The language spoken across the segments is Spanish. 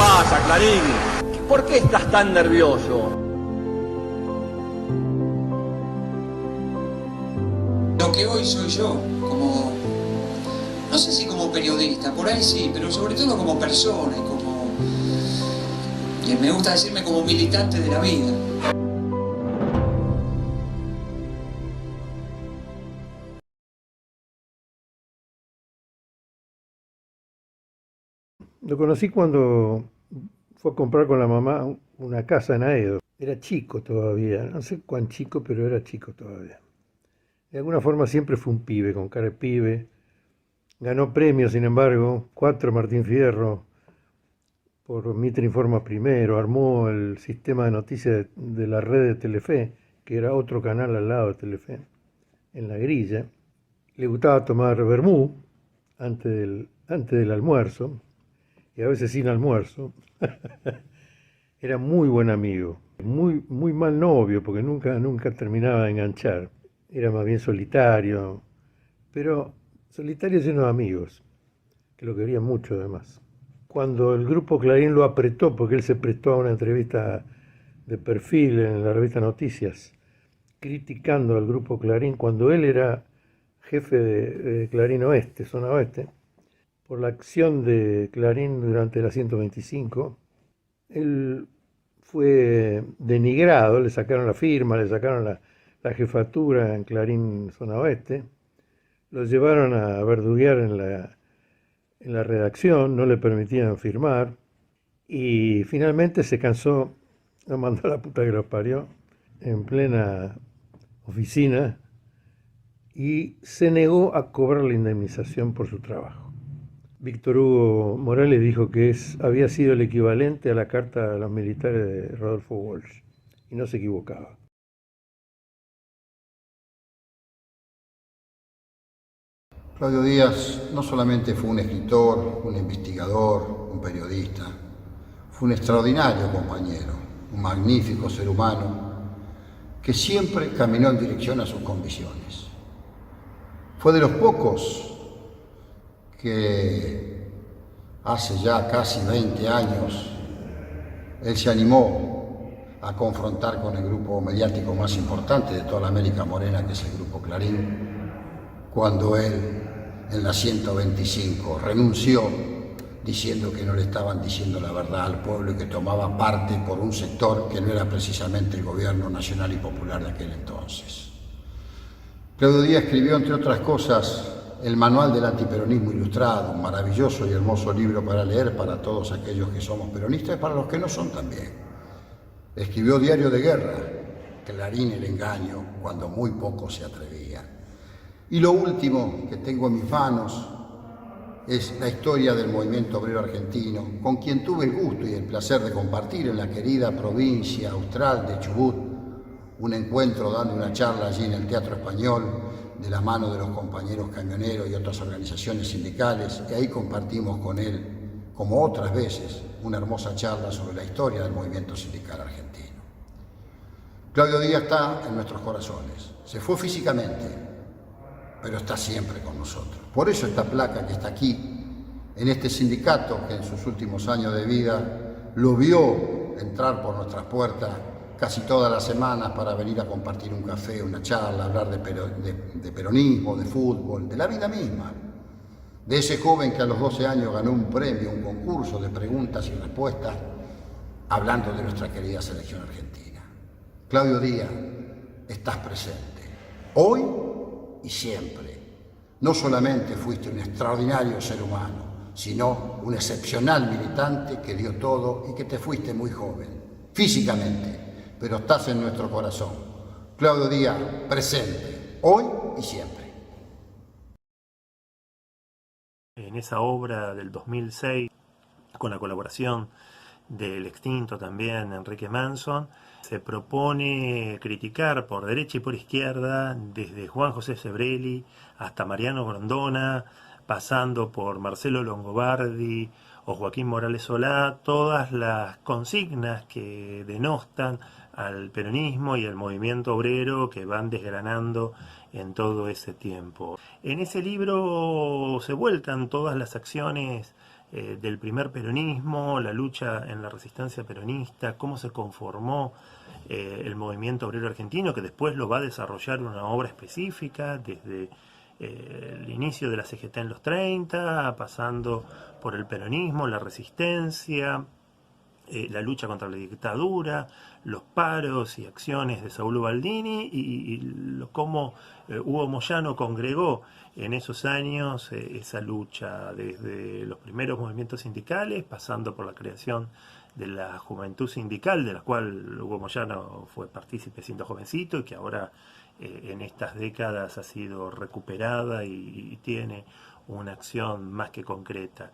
pasa, Clarín? ¿Por qué estás tan nervioso? Lo que hoy soy yo, como, no sé si como periodista, por ahí sí, pero sobre todo como persona, y me gusta decirme como militante de la vida. Lo conocí cuando fue a comprar con la mamá una casa en Aedo. Era chico todavía, no sé cuán chico, pero era chico todavía. De alguna forma siempre fue un pibe, con cara de pibe. Ganó premios, sin embargo, 4 Martín Fierro por Mitre Informa Primero, armó el sistema de noticias de la red de Telefe, que era otro canal al lado de Telefe, en la grilla. Le gustaba tomar vermú antes del almuerzo, y a veces sin almuerzo. Era muy buen amigo, muy mal novio, porque nunca terminaba de enganchar. Era más bien solitario, pero solitario lleno de amigos, que lo querían mucho además. Cuando el grupo Clarín lo apretó, porque él se prestó a una entrevista de perfil en la revista Noticias, criticando al grupo Clarín, cuando él era jefe de Clarín Oeste, zona oeste, por la acción de Clarín durante la 125, él fue denigrado, le sacaron la firma, le sacaron la jefatura en Clarín Zona Oeste, lo llevaron a verduguear en la redacción, no le permitían firmar, y finalmente se cansó, lo mandó a la puta que lo parió, en plena oficina, y se negó a cobrar la indemnización por su trabajo. Víctor Hugo Morales dijo que había sido el equivalente a la carta a los militares de Rodolfo Walsh, y no se equivocaba. Claudio Díaz no solamente fue un escritor, un investigador, un periodista, fue un extraordinario compañero, un magnífico ser humano que siempre caminó en dirección a sus convicciones. Fue de los pocos que hace ya casi 20 años él se animó a confrontar con el grupo mediático más importante de toda la América Morena, que es el Grupo Clarín, cuando él en la 125 renunció diciendo que no le estaban diciendo la verdad al pueblo y que tomaba parte por un sector que no era precisamente el gobierno nacional y popular de aquel entonces. Claudio Díaz escribió, entre otras cosas, el Manual del Antiperonismo Ilustrado, un maravilloso y hermoso libro para leer para todos aquellos que somos peronistas y para los que no son también. Escribió Diario de Guerra, Clarín el engaño, cuando muy poco se atrevía. Y lo último que tengo en mis manos es la historia del movimiento obrero argentino, con quien tuve el gusto y el placer de compartir en la querida provincia austral de Chubut un encuentro dando una charla allí en el Teatro Español de la mano de los compañeros camioneros y otras organizaciones sindicales, y ahí compartimos con él, como otras veces, una hermosa charla sobre la historia del movimiento sindical argentino. Claudio Díaz está en nuestros corazones, se fue físicamente, pero está siempre con nosotros. Por eso esta placa que está aquí, en este sindicato que en sus últimos años de vida lo vio entrar por nuestras puertas casi todas las semanas para venir a compartir un café, una charla, hablar de peronismo, de fútbol, de la vida misma. De ese joven que a los 12 años ganó un premio, un concurso de preguntas y respuestas, hablando de nuestra querida selección argentina. Claudio Díaz, estás presente, hoy y siempre. No solamente fuiste un extraordinario ser humano, sino un excepcional militante que dio todo y que te fuiste muy joven, físicamente, pero estás en nuestro corazón. Claudio Díaz, presente, hoy y siempre. En esa obra del 2006, con la colaboración del extinto también Enrique Manson, se propone criticar por derecha y por izquierda, desde Juan José Sebrelli hasta Mariano Grondona, pasando por Marcelo Longobardi o Joaquín Morales Solá, todas las consignas que denostan al peronismo y al movimiento obrero que van desgranando en todo ese tiempo. En ese libro se vuelcan todas las acciones del primer peronismo, la lucha en la resistencia peronista, cómo se conformó el movimiento obrero argentino, que después lo va a desarrollar una obra específica desde el inicio de la CGT en los 30, pasando por el peronismo, la resistencia, la lucha contra la dictadura, los paros y acciones de Saúl Ubaldini y cómo Hugo Moyano congregó en esos años esa lucha desde los primeros movimientos sindicales, pasando por la creación de la Juventud Sindical, de la cual Hugo Moyano fue partícipe siendo jovencito y que ahora en estas décadas ha sido recuperada y tiene una acción más que concreta.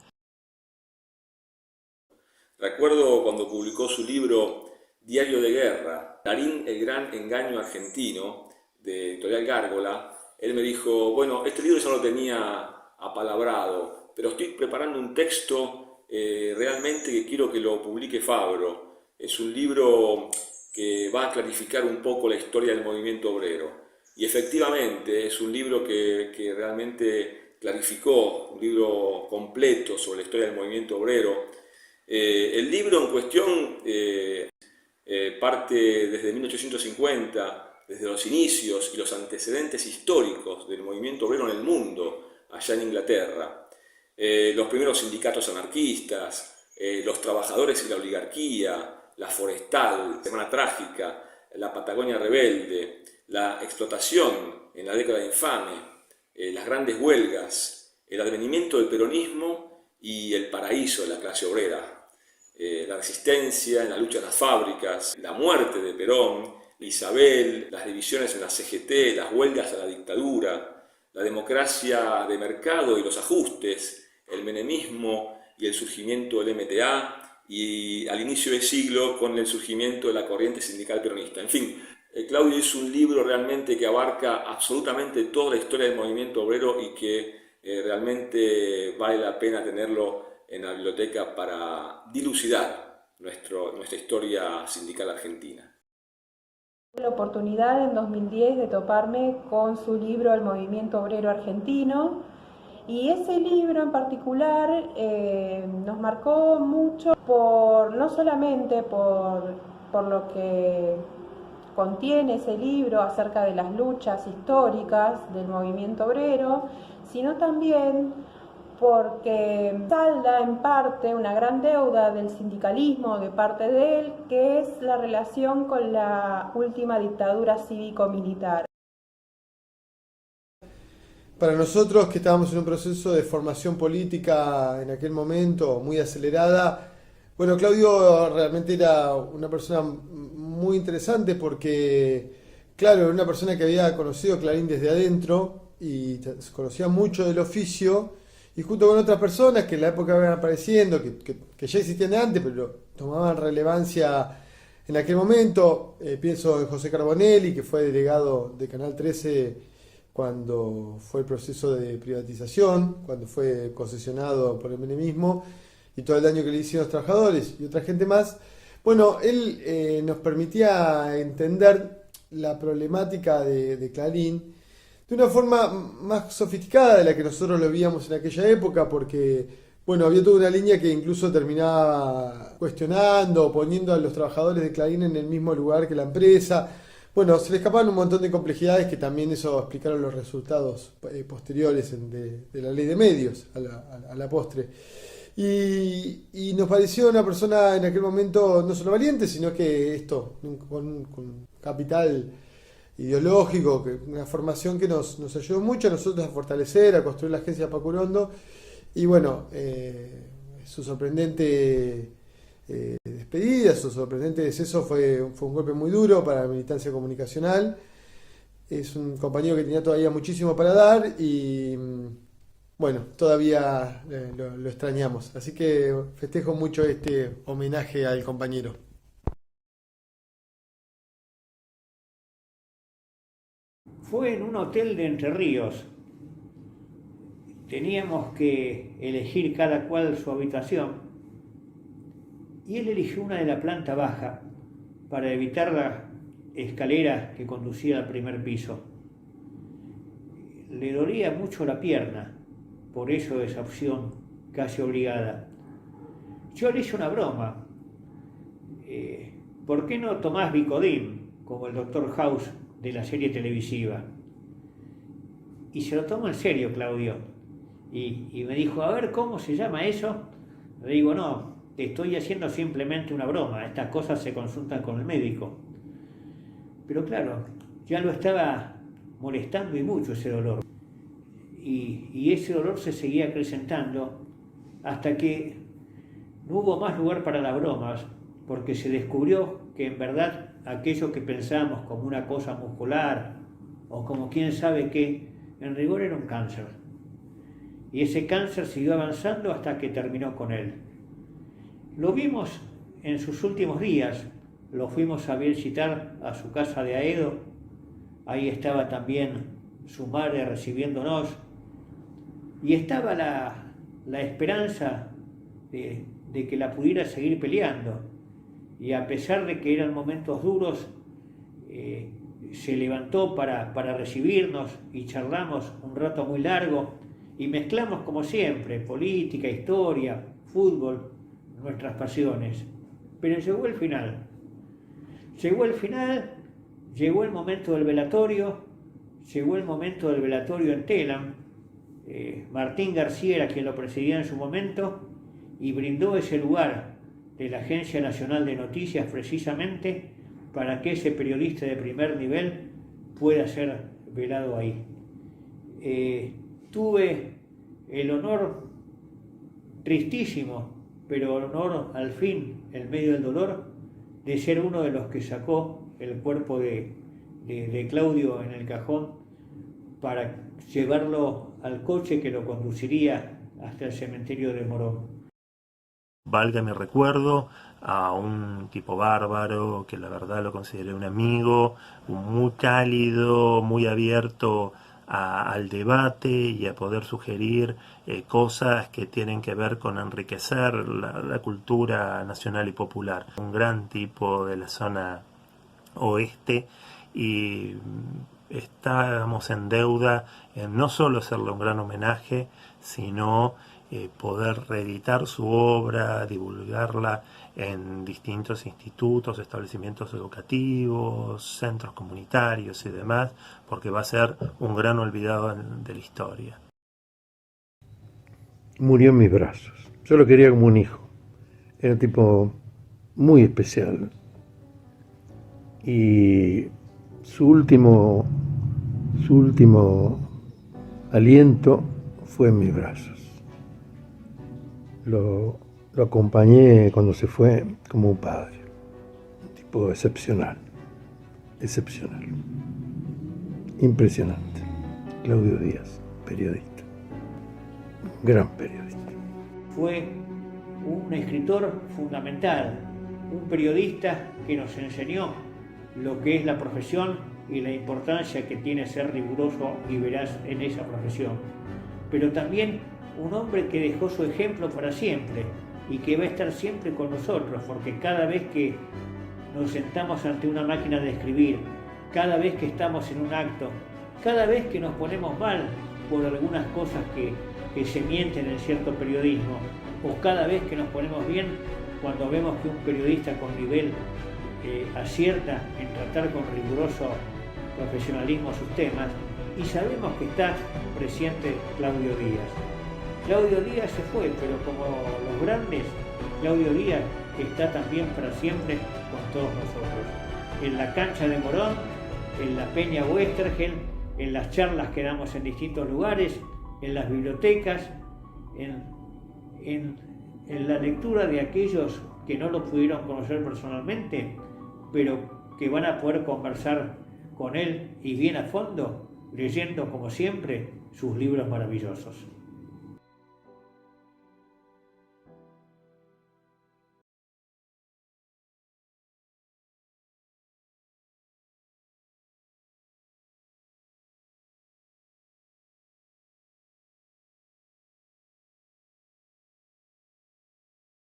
Recuerdo cuando publicó su libro Diario de Guerra, Clarín, el gran engaño argentino, de Editorial Gárgola. Él me dijo, bueno, este libro ya lo tenía apalabrado, pero estoy preparando un texto realmente que quiero que lo publique Fabro. Es un libro que va a clarificar un poco la historia del movimiento obrero. Y efectivamente es un libro que realmente clarificó, un libro completo sobre la historia del movimiento obrero. El libro en cuestión parte desde 1850, desde los inicios y los antecedentes históricos del movimiento obrero en el mundo, allá en Inglaterra. Los primeros sindicatos anarquistas, los trabajadores y la oligarquía, la forestal, la Semana Trágica, la Patagonia Rebelde, la explotación en la década infame, las grandes huelgas, el advenimiento del peronismo y el paraíso de la clase obrera. La resistencia en la lucha de las fábricas, la muerte de Perón, Isabel, las divisiones en la CGT, las huelgas a la dictadura, la democracia de mercado y los ajustes, el menemismo y el surgimiento del MTA, y al inicio del siglo con el surgimiento de la corriente sindical peronista. En fin, Claudio es un libro realmente que abarca absolutamente toda la historia del movimiento obrero y que realmente vale la pena tenerlo en la biblioteca para dilucidar nuestra historia sindical argentina. Tuve la oportunidad en 2010 de toparme con su libro El movimiento obrero argentino, y ese libro en particular nos marcó mucho no solamente por lo que contiene ese libro acerca de las luchas históricas del movimiento obrero, sino también porque salda en parte una gran deuda del sindicalismo de parte de él, que es la relación con la última dictadura cívico-militar. Para nosotros, que estábamos en un proceso de formación política en aquel momento muy acelerada, bueno, Claudio realmente era una persona muy interesante porque, claro, era una persona que había conocido Clarín desde adentro y conocía mucho del oficio, y junto con otras personas que en la época iban apareciendo, que ya existían de antes, pero tomaban relevancia en aquel momento. Pienso en José Carbonelli, que fue delegado de Canal 13 cuando fue el proceso de privatización, cuando fue concesionado por el menemismo, y todo el daño que le hicieron los trabajadores y otra gente más. Bueno, él nos permitía entender la problemática de Clarín de una forma más sofisticada de la que nosotros lo veíamos en aquella época, porque, bueno, había toda una línea que incluso terminaba cuestionando, poniendo a los trabajadores de Clarín en el mismo lugar que la empresa. Bueno, se le escapaban un montón de complejidades que también eso explicaron los resultados posteriores de la ley de medios a la postre. Y nos pareció una persona en aquel momento no solo valiente, sino que esto, con capital ideológico, una formación que nos ayudó mucho a nosotros a fortalecer, a construir la agencia Pacurondo. Y bueno, su sorprendente despedida, su sorprendente deceso fue un golpe muy duro para la militancia comunicacional. Es un compañero que tenía todavía muchísimo para dar y, bueno, todavía lo extrañamos. Así que festejo mucho este homenaje al compañero. Fue en un hotel de Entre Ríos. Teníamos que elegir cada cual su habitación y él eligió una de la planta baja para evitar la escalera que conducía al primer piso. Le dolía mucho la pierna, por eso esa opción casi obligada. Yo le hice una broma. ¿Por qué no tomás Vicodin, como el Dr. House de la serie televisiva? Y se lo tomó en serio, Claudio. Y me dijo, a ver, ¿cómo se llama eso? Le digo, no, te estoy haciendo simplemente una broma. Estas cosas se consultan con el médico. Pero claro, ya lo estaba molestando y mucho ese dolor. Y ese dolor se seguía acrecentando hasta que no hubo más lugar para las bromas, porque se descubrió que en verdad aquello que pensábamos como una cosa muscular o como quién sabe qué, en rigor era un cáncer. Y ese cáncer siguió avanzando hasta que terminó con él. Lo vimos en sus últimos días, lo fuimos a visitar a su casa de Aedo, ahí estaba también su madre recibiéndonos, y estaba la esperanza de que la pudiera seguir peleando. Y a pesar de que eran momentos duros, se levantó para recibirnos y charlamos un rato muy largo y mezclamos como siempre política, historia, fútbol, nuestras pasiones. Pero llegó el final. Llegó el final, llegó el momento del velatorio, llegó el momento del velatorio en Telam. Martín García era quien lo presidía en su momento y brindó ese lugar de la Agencia Nacional de Noticias precisamente para que ese periodista de primer nivel pueda ser velado ahí. Tuve el honor, tristísimo, pero el honor al fin, en medio del dolor, de ser uno de los que sacó el cuerpo de Claudio en el cajón para llevarlo al coche que lo conduciría hasta el cementerio de Morón. Valga mi recuerdo a un tipo bárbaro, que la verdad lo consideré un amigo, muy cálido, muy abierto al debate y a poder sugerir cosas que tienen que ver con enriquecer la cultura nacional y popular. Un gran tipo de la zona oeste y estábamos en deuda en no solo hacerle un gran homenaje, sino poder reeditar su obra, divulgarla en distintos institutos, establecimientos educativos, centros comunitarios y demás, porque va a ser un gran olvidado de la historia. Murió en mis brazos. Yo lo quería como un hijo. Era un tipo muy especial. Y su último aliento fue en mis brazos. Lo acompañé cuando se fue como un padre, un tipo excepcional, impresionante. Claudio Díaz, periodista, gran periodista. Fue un escritor fundamental, un periodista que nos enseñó lo que es la profesión y la importancia que tiene ser riguroso y veraz en esa profesión, pero también un hombre que dejó su ejemplo para siempre y que va a estar siempre con nosotros, porque cada vez que nos sentamos ante una máquina de escribir, cada vez que estamos en un acto, cada vez que nos ponemos mal por algunas cosas que se mienten en cierto periodismo, o cada vez que nos ponemos bien cuando vemos que un periodista con nivel acierta en tratar con riguroso profesionalismo sus temas, y sabemos que está presente Claudio Díaz. Claudio Díaz se fue, pero como los grandes, Claudio Díaz está también para siempre con todos nosotros. En la cancha de Morón, en la Peña Westergel, en las charlas que damos en distintos lugares, en las bibliotecas, en la lectura de aquellos que no lo pudieron conocer personalmente, pero que van a poder conversar con él y bien a fondo, leyendo como siempre sus libros maravillosos.